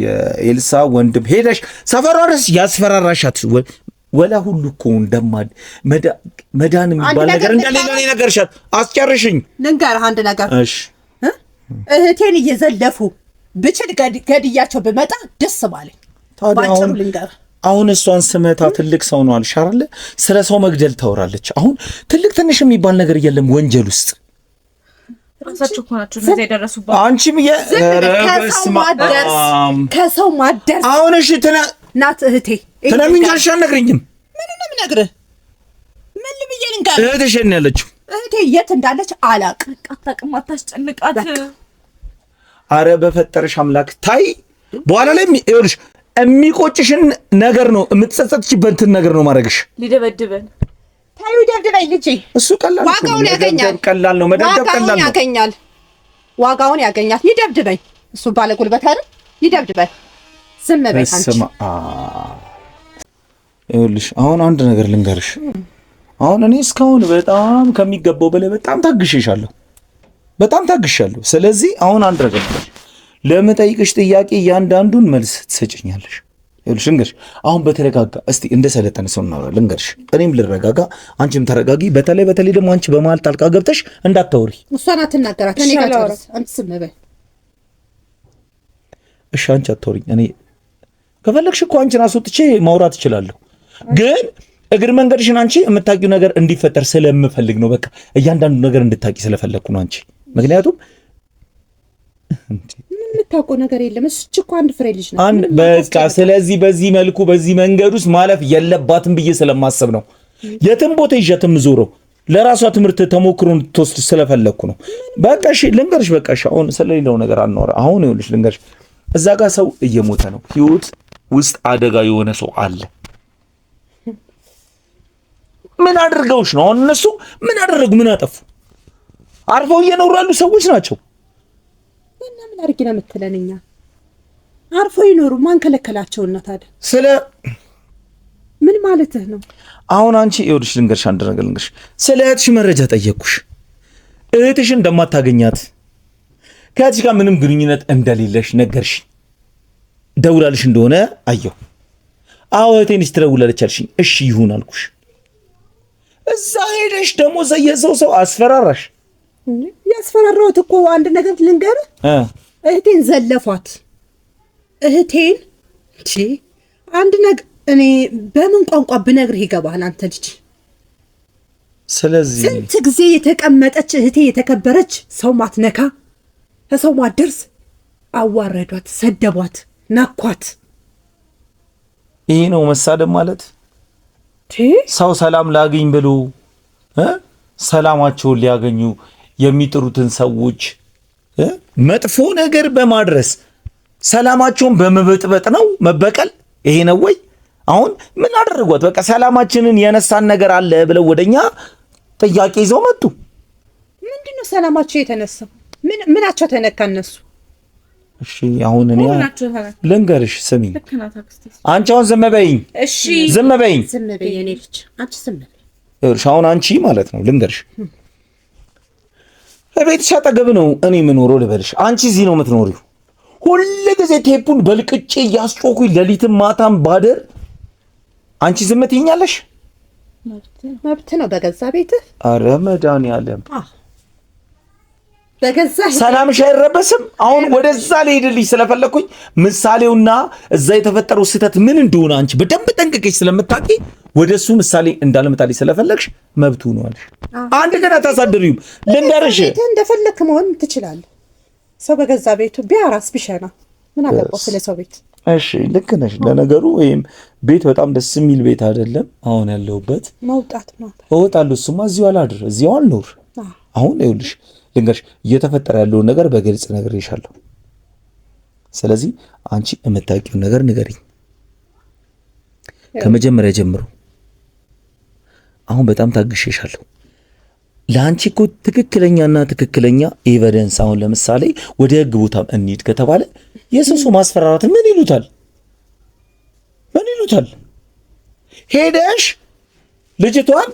የኤልሳ ወንድም ሄደሽ ሰፈሯ ድረስ ያስፈራራሻት ወላ ሁሉ እኮ መዳን የሚባል ነገር እንደሌለ ነው ነገርሻት። አስጨርሽኝ። ልንገርህ አንድ ነገር። እሺ እህቴን እየዘለፉ ብችል ገድያቸው ብመጣ ደስ ባለኝ። ባጭሩ ልንገርህ፣ አሁን እሷን ስመታ ትልቅ ሰው ነው አልሽ አይደል? ስለ ሰው መግደል ታወራለች። አሁን ትልቅ ትንሽ የሚባል ነገር የለም ወንጀል ውስጥ። ራሳችሁ እኮ ናችሁ እንደዚህ ያደረሱባት። አንቺም ከሰው ማደርስ አሁን እሺ ናት እህቴ። ትነግሪኛለሽ? አልነግሪኝም። ምን ነው የምነግርህ? ምን ልብዬ ልንገርህ? እህትሽ የት ነው ያለችው? እህቴ የት እንዳለች አላውቅም። አታውቅም። አታስጨንቃት። አረ በፈጠረሽ አምላክ ታይ። በኋላ ላይ ይኸውልሽ የሚቆጭሽን ነገር ነው የምትጸጸትሽበትን ነገር ነው ማድረግሽ። ሊደበድበን ታዩ። ደብድበኝ ልጄ። እሱ ቀላል ነው። ዋጋውን ያገኛል። ቀላል ነው መደብደብ። ቀላል ነው። ዋጋውን ያገኛል። ይደብድበኝ። እሱ ባለ ጉልበት አይደል? ይደብድበኝ። ዝም በይ አንቺ። ይኸውልሽ አሁን አንድ ነገር ልንገርሽ። አሁን እኔ እስካሁን በጣም ከሚገባው በላይ በጣም ታግሼሻለሁ። ስለዚህ አሁን አንድ ነገር ለምጠይቅሽ ጥያቄ እያንዳንዱን መልስ ትሰጭኛለሽ። ይኸውልሽ ልንገርሽ፣ አሁን በተረጋጋ እስቲ እንደ ሰለጠነ ሰው እናወራ። ልንገርሽ፣ እኔም ልረጋጋ፣ አንቺም ተረጋጊ። በተለይ ደግሞ አንቺ በመሀል ጣልቃ ገብተሽ እንዳታወሪ። እሷን አትናገራት፣ እኔ ጋር ተወራስ። አንቺ ዝም በይ እሺ። አንቺ አታወሪኝ። እኔ ከፈለግሽ እኮ አንቺን አስወጥቼ ማውራት እችላለሁ፣ ግን እግር መንገድሽን አንቺ የምታውቂው ነገር እንዲፈጠር ስለምፈልግ ነው። በቃ እያንዳንዱ ነገር እንድታውቂ ስለፈለግኩ ነው አንቺ። ምክንያቱም የምታውቀው ነገር የለም። እሺ እኮ አንድ ፍሬ ልጅ ነው አንድ በቃ። ስለዚህ በዚህ መልኩ በዚህ መንገድ ውስጥ ማለፍ የለባትም ብዬ ስለማሰብ ነው የትም ቦታ ይዣትም ዞረው ለራሷ ትምህርት ተሞክሮ እንድትወስድ ስለፈለግኩ ነው። በቃ እሺ ልንገርሽ፣ በቃ እሺ አሁን ስለሌለው ነገር አናወራ። አሁን ይኸውልሽ ልንገርሽ፣ እዛ ጋር ሰው እየሞተ ነው። ህይወት ውስጥ አደጋ የሆነ ሰው አለ። ምን አድርገውሽ ነው? አሁን እነሱ ምን አደረጉ? ምን አጠፉ? አርፈው እየኖሩ ያሉ ሰዎች ናቸው። እና ምን አድርጊ ነው የምትለን? እኛ አርፈው ይኖሩ ማን ከለከላቸውና ታዲያ? ስለ ምን ማለትህ ነው? አሁን አንቺ ይኸውልሽ ልንገርሽ፣ አንድ ነገር ልንገርሽ። ስለ እህትሽ መረጃ ጠየቅኩሽ። እህትሽን እንደማታገኛት ከእህትሽ ጋር ምንም ግንኙነት እንደሌለሽ ነገርሽ። ደውላልሽ እንደሆነ አየሁ። አዎ እህቴን ትደውላለች አልሽኝ። እሺ ይሁን አልኩሽ። እዛ ሄደሽ ደግሞ ዘየሰው ሰው አስፈራራሽ። ያስፈራራሁት እኮ አንድ ነገር ልንገርህ፣ እህቴን ዘለፏት። እህቴን እቺ አንድ ነገር እኔ በምን ቋንቋ ብነግርህ ይገባሃል አንተ ልጅ? ስለዚህ ስንት ጊዜ የተቀመጠች እህቴ የተከበረች ሰው ማትነካ ከሰው ማትደርስ አዋረዷት፣ ሰደቧት፣ ናኳት። ይሄ ነው መሳደብ ማለት? ሰው ሰላም ላገኝ ብሎ ሰላማቸውን ሊያገኙ የሚጥሩትን ሰዎች መጥፎ ነገር በማድረስ ሰላማቸውን በመበጥበጥ ነው መበቀል? ይሄ ነው ወይ? አሁን ምን አደረጓት? በቃ ሰላማችንን የነሳን ነገር አለ ብለው ወደኛ ጥያቄ ይዘው መጡ። ምንድነው ሰላማቸው የተነሳው? ምናቸው ተነካ እነሱ? እሺ አሁን እኔ ልንገርሽ፣ ስሚኝ። አንቺ አሁን ዝም በይኝ። እሺ ዝም በይኝ። ዝም በይ የኔ ልጅ፣ አንቺ ዝም በይ። እሺ አሁን አንቺ ማለት ነው ልንገርሽ፣ ቤትሽ አጠገብ ነው እኔ የምኖረው ልበልሽ። አንቺ እዚህ ነው የምትኖሪው። ሁል ጊዜ ቴፑን በልቅጬ እያስጮኩኝ ሌሊትም ማታም ባደር አንቺ ዝም ትይኛለሽ? መብት ነው በገዛ ቤትህ። አረ መድኃኒዓለም በገዛ ሰላምሽ አይረበስም። አሁን ወደዛ ልሄድልሽ ስለፈለኩኝ ምሳሌውና እዛ የተፈጠረው ስህተት ምን እንደሆነ አንቺ በደንብ ጠንቅቀሽ ስለምታውቂ ወደሱ ምሳሌ እንዳልመጣልሽ ስለፈለግሽ መብቱ ነው አለሽ። አንድ ገና ታሳድሪውም ልንገርሽ፣ እንደፈለክ መሆን ትችላለህ። ሰው በገዛ ቤቱ ቢያራስ ቢሸና ምን አለበት ስለ ሰው ቤት? እሺ ልክ ነሽ። ለነገሩ ወይም ቤት በጣም ደስ የሚል ቤት አይደለም አሁን ያለሁበት። መውጣት ነው እወጣለሁ። እሱማ እዚሁ አላድር፣ እዚሁ አልኖር። አሁን ይኸውልሽ ልንገርሽ፣ እየተፈጠረ ያለውን ነገር በግልጽ ነግሬሻለሁ። ስለዚህ አንቺ የምታውቂውን ነገር ንገሪኝ ከመጀመሪያ ጀምሮ። አሁን በጣም ታግሼሻለሁ። ለአንቺ እኮ ትክክለኛ ኤቪደንስ፣ አሁን ለምሳሌ ወደ ህግ ቦታ እንሂድ ከተባለ የሰው ማስፈራራት ምን ይሉታል? ሄደሽ ልጅቷን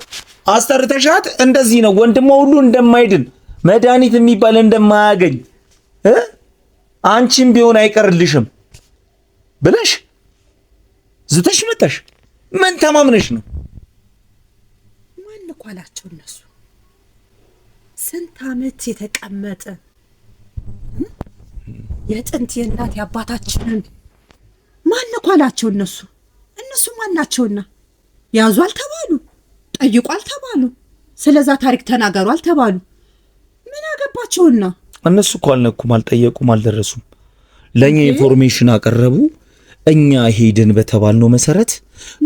አስተርተሻት እንደዚህ ነው ወንድሟ ሁሉ እንደማይድን መድኃኒት የሚባል እንደማያገኝ አንቺም ቢሆን አይቀርልሽም ብለሽ ዝተሽ መጣሽ። ምን ተማምነሽ ነው? ማን እኮ አላቸው እነሱ ስንት ዓመት የተቀመጠ የጥንት የእናት የአባታችንን ማን እኮ አላቸው እነሱ ማን ናቸውና? ያዙ አልተባሉ፣ ጠይቁ አልተባሉ፣ ስለዛ ታሪክ ተናገሩ አልተባሉ። ምን አገባቸውና? እነሱ እኮ አልነኩም፣ አልጠየቁም፣ አልደረሱም። ለኛ ኢንፎርሜሽን አቀረቡ። እኛ ሄድን በተባልነው መሰረት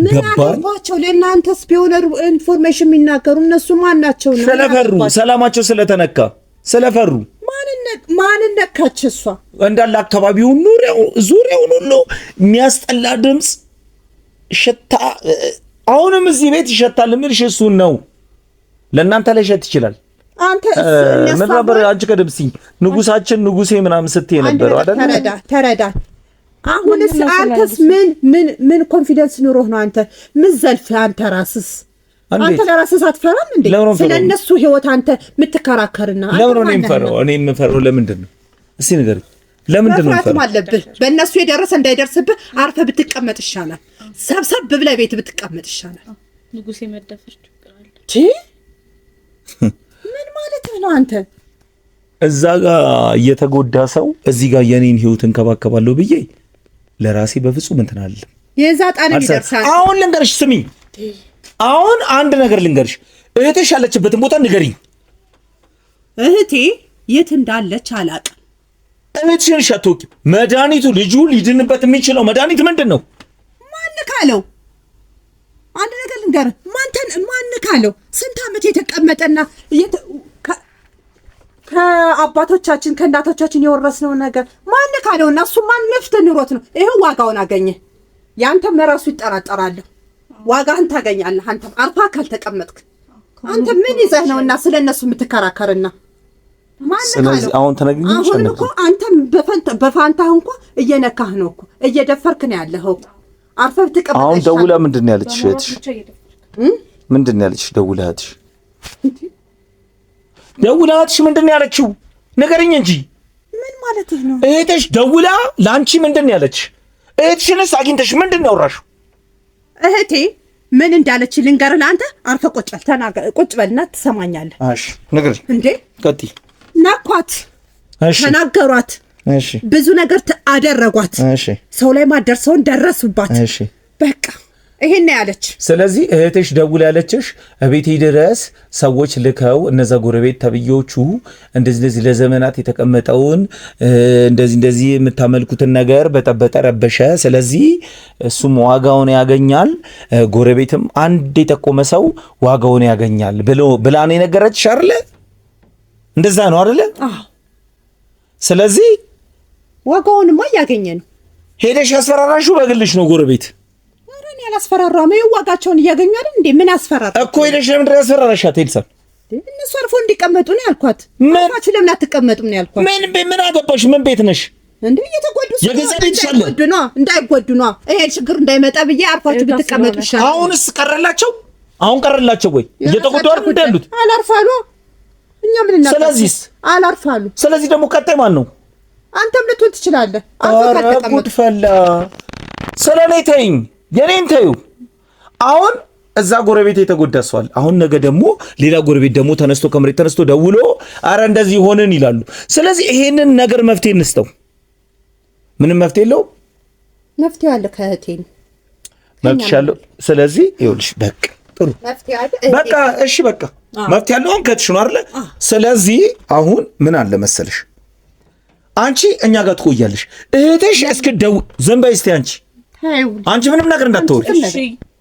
ገባን። አገባቸው? ለእናንተስ ቢሆን ኢንፎርሜሽን የሚናገሩ እነሱ ማን ናቸውና? ስለፈሩ፣ ሰላማቸው ስለተነካ ስለፈሩ። ማን ነካች? እሷ እንዳለ አካባቢውን ዙሪያውን ሁሉ የሚያስጠላ ድምፅ፣ ሽታ። አሁንም እዚህ ቤት ይሸታል የምልሽ እሱን ነው። ለእናንተ ላይ ሸት ይችላል። አንተ ምን ነበር አንቺ ከደብሲኝ ንጉሳችን ንጉሴ ምናምን ስትይ ነበር አይደል? ተረዳ። አሁንስ አንተስ ምን ኮንፊደንስ ኑሮህ ነው አንተ ምን ዘልፍ? አንተ ራስስ አንተ ለራስህ አትፈራም እንዴ? ስለነሱ ህይወት አንተ የምትከራከርና ለምን ነው የምፈራው? እኔ የምፈራው ለምንድን ነው? እስቲ ንገሪኝ። ለምንድን ነው መፍራትም አለብህ። በእነሱ የደረሰ እንዳይደርስብህ አርፈህ ብትቀመጥ ይሻላል። ሰብሰብ ብለህ ቤት ብትቀመጥ ይሻላል። ንጉሴ መደፈር ችግር አለ። ምን ማለት ነው አንተ? እዛ ጋር እየተጎዳ ሰው እዚህ ጋር የኔን ህይወት እንከባከባለሁ ብዬ ለራሴ በፍጹም እንትን አይደለም። የዛ ጣን ይደርሳል። አሁን ልንገርሽ፣ ስሚ፣ አሁን አንድ ነገር ልንገርሽ። እህትሽ ያለችበትን ቦታ ንገሪኝ። እህቴ የት እንዳለች አላውቅም። እህትሽን ሸቶቂ መድኃኒቱ ልጁ ሊድንበት የሚችለው መድኃኒት ምንድን ነው? ማን ካለው? አንድ ነገር ልንገርህ፣ ማን ካለው? ስንት ዓመት የተቀመጠና ከአባቶቻችን ከእናቶቻችን የወረስነው ነገር ማን ካለውና እሱ ማን ነፍት ኑሮት ነው ይሄው ዋጋውን አገኘ። ያንተም ለራሱ ይጠራጠራል። ዋጋህን ታገኛለህ። አንተም አርፋ ካልተቀመጥክ አንተ ምን ይዘህ ነውና ስለነሱ የምትከራከርና ማን ካለው? ስለዚህ አሁን ተነግሪኝ። አሁን እኮ አንተም በፋንታህ እንኳን እየነካህ ነው እኮ እየደፈርክ ነው ያለኸው። አርፈህ ብትቀመጥ። አሁን ደውላ ምንድን ነው ያለችሽ? ምንድን ነው ያለችሽ? ደውላትሽ ምንድን ነው ያለችው? ንገረኝ እንጂ። ምን ማለትህ ነው? እህትሽ ደውላ ላንቺ ምንድን ነው ያለችሽ? እህትሽንስ አግኝተሽ ምንድን ነው ያወራሽው? እህቴ ምን እንዳለች ልንገርህ። አንተ አርፈህ ቁጭ በል፣ ተናገር። ቁጭ በልና ትሰማኛለህ። እሺ ንገረኝ። እንዴ ቀጥይ። ናኳት፣ እሺ፣ ተናገሯት፣ እሺ፣ ብዙ ነገር አደረጓት፣ እሺ፣ ሰው ላይ ማደርሰውን ደረሱባት። እሺ፣ በቃ ይሄን ያለች። ስለዚህ እህትሽ ደውል ያለችሽ እቤቴ ድረስ ሰዎች ልከው እነዛ ጎረቤት ተብዮቹ እንደዚህ ለዘመናት የተቀመጠውን እንደዚህ የምታመልኩትን ነገር በጠበጠ ረበሸ። ስለዚህ እሱም ዋጋውን ያገኛል፣ ጎረቤትም አንድ የጠቆመ ሰው ዋጋውን ያገኛል ብላ ነው የነገረችሽ አይደለ? እንደዛ ነው አይደለ? አዎ። ስለዚህ ዋጋውንማ እያገኘ ነው። ሄደሽ ያስፈራራሹ በግልሽ ነው ጎረቤት ያላስፈራራም። ዋጋቸውን እያገኙ አይደል እንዴ? ምን አስፈራራ እኮ ሄደሽ ለምን ያስፈራራሻት? ሄልሳ እነሱ አርፎ እንዲቀመጡ ነው ያልኳት። አርፋችሁ ለምን አትቀመጡም ነው ያልኳት። ምን አገባሽ? ምን ቤት ነሽ እንዴ? እየተጎዱ የገዛ ቤት ይሻላል እንዳይጎዱ ነው። ይሄ ችግር እንዳይመጣ ብዬ አርፋችሁ ብትቀመጡ ይሻላል። አሁንስ ቀረላቸው? አሁን ቀረላቸው ወይ? እየተጎዱ አይደል እንዳሉት? አላርፋሉ። እኛ ምን እናደርግ? ስለዚህ አላርፋሉ። ስለዚህ ደግሞ ቀጣይ ማን ነው? አንተም ልትሆን ትችላለህ። ኧረ ጉድ ፈላ። ስለኔ ተይኝ፣ የኔን ተይው። አሁን እዛ ጎረቤት የተጎዳ ሰዋል። አሁን ነገ ደግሞ ሌላ ጎረቤት ደግሞ ተነስቶ ከመሬት ተነስቶ ደውሎ አረ እንደዚህ ሆነን ይላሉ። ስለዚህ ይሄንን ነገር መፍትሄ እንስጠው። ምንም መፍትሄ የለው። መፍትሄ አለ ከእህቴ መፍትሄ። ስለዚህ ይኸውልሽ በቃ ጥሩ በቃ እሺ በቃ መፍትሄ ያለው አሁን ከእህትሽ ነው አይደለ? ስለዚህ አሁን ምን አለ መሰለሽ፣ አንቺ እኛ ጋር ትቆያለሽ። እህትሽ እስክትደውል ዝም በይ እስቲ አንቺ ምንም ነገር እንዳትወሪ።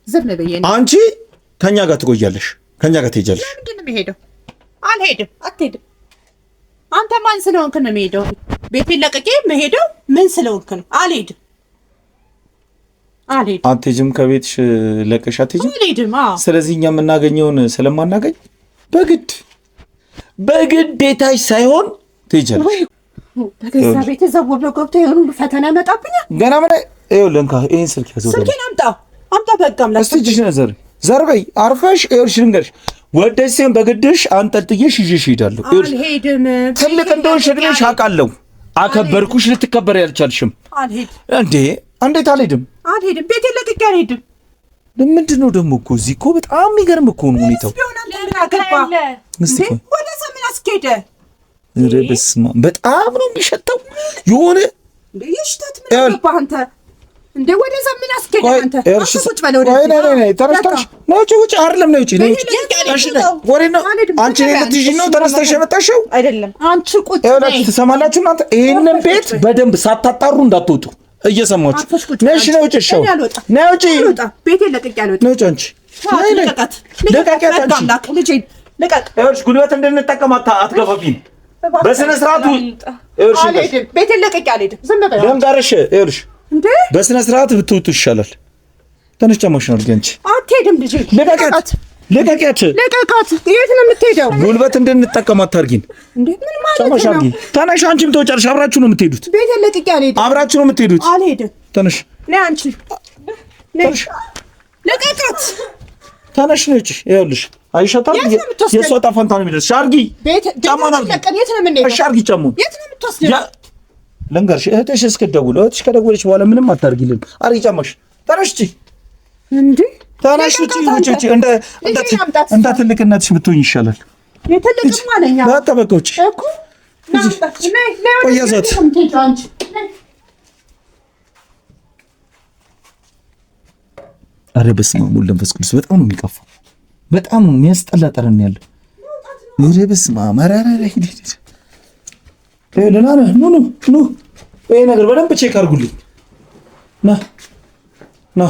ዝም በይ። አንቺ ከኛ ጋር ትቆያለሽ፣ ከኛ ጋር ትሄጃለሽ። ምንድን ነው የምሄደው? አልሄድም። አትሄድም። አንተ ማን ስለሆንክ ነው የምሄደው? ቤቴን ለቅቄ የምሄደው ምን ስለሆንክ ነው? አልሄድም። አትሄጂም? ከቤትሽ ለቀሽ አትሄጂም? አልሄድም። ስለዚህ እኛ የምናገኘውን ስለማናገኝ በግዴታሽ ሳይሆን ትሄጃለሽ። በገዛ ቤት ዘው ብሎ ገብቶ የሆኑ ፈተና ያመጣብኛል። ገና ምን ይኸውልህ፣ እንካ ይሄን ስልክ ያዘው። ስልኬን አምጣ በጋም ላይ እስቲ እጅሽ ነዘር ዘርበይ አርፈሽ ይኸውልሽ፣ ልንገርሽ፣ ወደሽ ሲሆን በግድሽ አንጠልጥዬሽ ይዤሽ እሄዳለሁ። አልሄድም። ትልቅ እንደሆንሽ እድሜሽ አውቃለሁ። አከበርኩሽ፣ ልትከበር ያልቻልሽም። አልሄድም። እንዴት አልሄድም? አልሄድም። ቤቴን ለቅቄ አልሄድም። ምንድን ነው ደግሞ እኮ እዚህ እኮ በጣም የሚገርም እኮ ነው ሁኔታው። ወደ ዘመን አስኬደ። በስመ አብ በጣም ነው የሚሸተው። የሆነ ይሽተት ምን አገባህ አንተ? እንደ ወደ ዘመን አስኬደ አንተ። አስቁጭ በለው ወደ ተነስተሽ ነው ውጭ አይደለም ነው ውጭ ነው ወሬ ነው። አንቺ ልትይዥ ነው ተነስተሽ የመጣሽው አይደለም። አንቺ ቁጭ ነይ። ትሰማላችሁ እናንተ? ይሄንን ቤት በደንብ ሳታጣሩ እንዳትወጡ እየሰማችሁ ነሽ። ነው ውጭ ሻው ነው ውጭ ቤቴን ለቅቄ አልወጣም። ነው አንቺ ለቀቃት አምላክ ልጄ ለቀቅ። ይኸውልሽ ጉልበት እንድንጠቀም አትገፋፊን። በስነ ስርዓቱ ይኸውልሽ ቤቴን ለቅቄ አልሄድም። ዝም በል ደምጋረሽ። ይኸውልሽ እንዴ በስነ ስርዓት ብትውጡ ይሻላል። ተነሽ ጫማሽን አድርጊ። አንቺ አትሄድም ልጄ። ለቀቃት። ለቀቃት። የት ነው የምትሄደው? ጉልበት እንድንጠቀም አታርጊን። እንዴ ምን ማለት ነው? ጫማሽ አድርጊ። ተነሽ። አንቺም ትወጫለሽ። አብራችሁ ነው የምትሄዱት። ቤቴን ለቅቄ አልሄድም። አብራችሁ ነው የምትሄዱት። አልሄድም። ተነሽ። ነይ አንቺ ነሽ። ለቀቃት። ተነሽ ነው እጪ። ይኸውልሽ አይሻታል። የሷ ዕጣ ፈንታ ነው የሚደርስሽ። አድርጊ። ጫማውን አድርጊ። የት ነው የምንሄደው? እሺ አድርጊ ጫማውን። የት ነው የምትወስደው? ልንገርሽ፣ እህትሽ እስክትደውል እህትሽ ከደወለች በኋላ ምንም አታርጊልን። አርጊ ጫማሽ። ተነሽ ውጪ እንዴ! ተነሽ ውጪ። እንደ ትልቅነትሽ ብትሆኝ ይሻላል። የትልቅማ ነኝ በቃ ውጪ እኮ ቆያዛት። ኧረ በስመ አብ ወወልድ ወመንፈስ ቅዱስ በጣም ነው የሚቀፋው። በጣም ነው የሚያስጠላ ጠረን ያለው። ኧረ በስመ አብ ሂድ ኑ ይሄ ነገር በደንብ ቼክ አድርጉልኝ። ና